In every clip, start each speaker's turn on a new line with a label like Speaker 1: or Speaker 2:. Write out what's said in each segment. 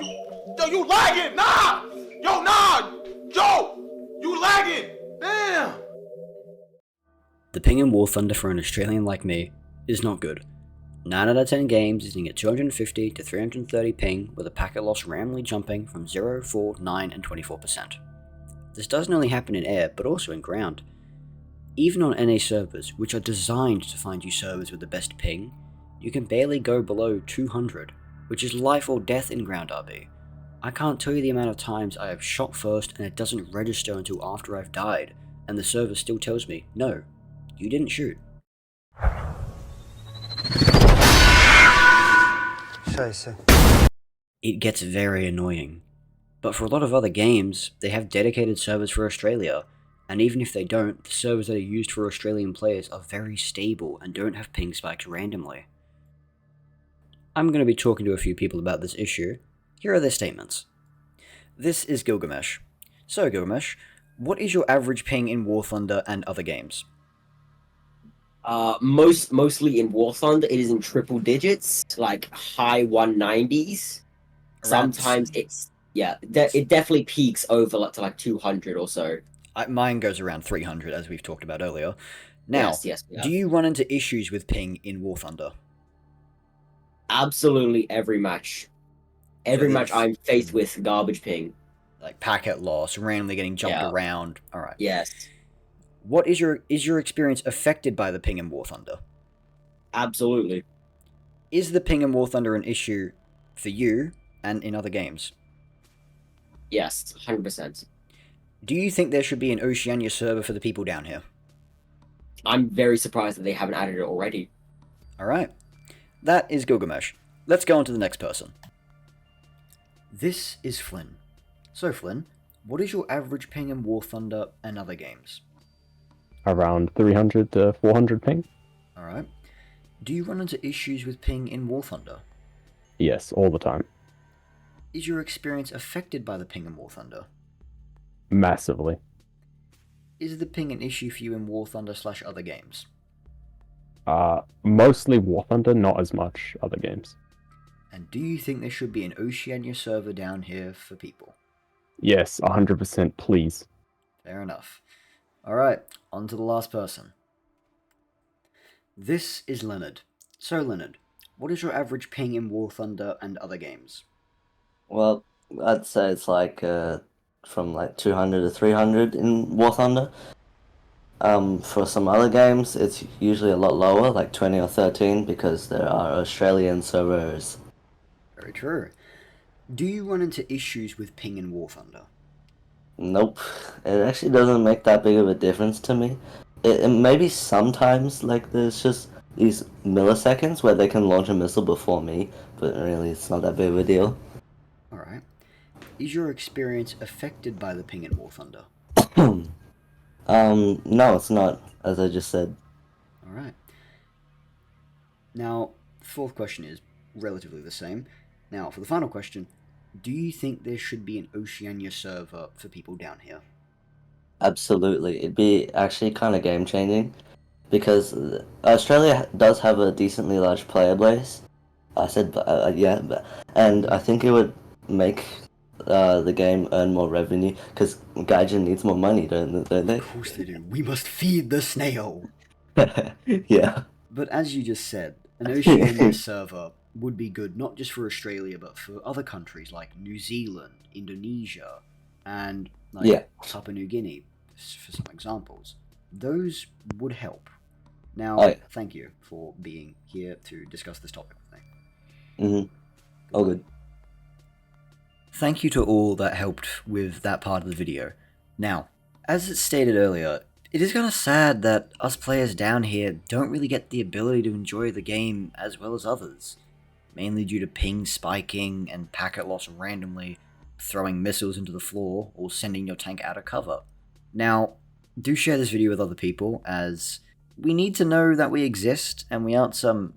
Speaker 1: you lagging! Nah! Yo, nah! Yo! You lagging! Damn!
Speaker 2: The ping in War Thunder for an Australian like me is not good. 9 out of 10 games using a 250 to 330 ping with a packet loss randomly jumping from 0, 4, 9 and 24%. This doesn't only happen in air, but also in ground. Even on NA servers, which are designed to find you servers with the best ping, you can barely go below 200, which is life or death in ground RB. I can't tell you the amount of times I have shot first and it doesn't register until after I've died, and the server still tells me, no, you didn't shoot. It gets very annoying. But for a lot of other games, they have dedicated servers for Australia, and even if they don't, the servers that are used for Australian players are very stable and don't have ping spikes randomly. I'm going to be talking to a few people about this issue. Here are their statements. This is Gilgamesh. So Gilgamesh, what is your average ping in War Thunder and other games?
Speaker 3: Mostly in War Thunder, it is in triple digits, like high 190s. Sometimes it's it definitely peaks over to like 200 or so.
Speaker 2: Mine goes around 300, as we've talked about earlier. Now,
Speaker 3: yes,
Speaker 2: do you run into issues with ping in War Thunder?
Speaker 3: Absolutely every match. Every match I'm faced with garbage ping.
Speaker 2: Like packet loss, randomly getting jumped around. Alright.
Speaker 3: Yes.
Speaker 2: What is your experience affected by the ping in War Thunder?
Speaker 3: Absolutely.
Speaker 2: Is the ping in War Thunder an issue for you and in other games?
Speaker 3: Yes, 100%.
Speaker 2: Do you think there should be an Oceania server for the people down here?
Speaker 3: I'm very surprised that they haven't added it already.
Speaker 2: Alright. That is Gilgamesh. Let's go on to the next person. This is Flynn. So Flynn, what is your average ping in War Thunder and other games?
Speaker 4: Around 300 to 400 ping.
Speaker 2: Alright. Do you run into issues with ping in War Thunder?
Speaker 4: Yes, all the time.
Speaker 2: Is your experience affected by the ping in War Thunder?
Speaker 4: Massively.
Speaker 2: Is the ping an issue for you in War Thunder / other games?
Speaker 4: Mostly War Thunder, not as much other games.
Speaker 2: And do you think there should be an Oceania server down here for people?
Speaker 4: Yes, 100%, please.
Speaker 2: Fair enough. Alright, on to the last person. This is Leonard. So Leonard, what is your average ping in War Thunder and other games?
Speaker 5: Well, I'd say it's like from like 200 to 300 in War Thunder. For some other games, it's usually a lot lower, like 20 or 13, because there are Australian servers.
Speaker 2: Very true. Do you run into issues with ping in War Thunder?
Speaker 5: Nope. It actually doesn't make that big of a difference to me. It maybe sometimes, like, there's just these milliseconds where they can launch a missile before me, but really it's not that big of a deal.
Speaker 2: Alright. Is your experience affected by the ping in War Thunder?
Speaker 5: No, it's not, as I just said.
Speaker 2: Alright. Now, the fourth question is relatively the same. Now, for the final question, do you think there should be an Oceania server for people down here?
Speaker 5: Absolutely. It'd be actually kind of game-changing, because Australia does have a decently large player base. I said, and I think it would make the game earn more revenue, because GAIJIN needs more money, don't they?
Speaker 2: Of course they do. We must feed the snail!
Speaker 5: Yeah.
Speaker 2: But as you just said, an Oceania server would be good not just for Australia, but for other countries like New Zealand, Indonesia, and Papua New Guinea, for some examples. Those would help. Now, thank you for being here to discuss this topic with me.
Speaker 5: All good.
Speaker 2: Thank you to all that helped with that part of the video. Now, as it stated earlier, it is kind of sad that us players down here don't really get the ability to enjoy the game as well as others, mainly due to ping spiking and packet loss randomly, throwing missiles into the floor, or sending your tank out of cover. Now, do share this video with other people, as we need to know that we exist and we aren't some,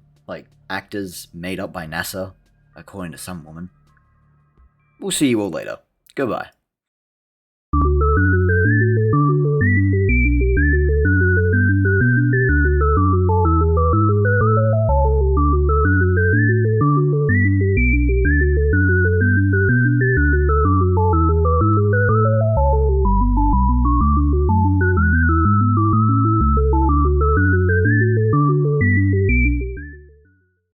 Speaker 2: actors made up by NASA, according to some woman. We'll see you all later. Goodbye.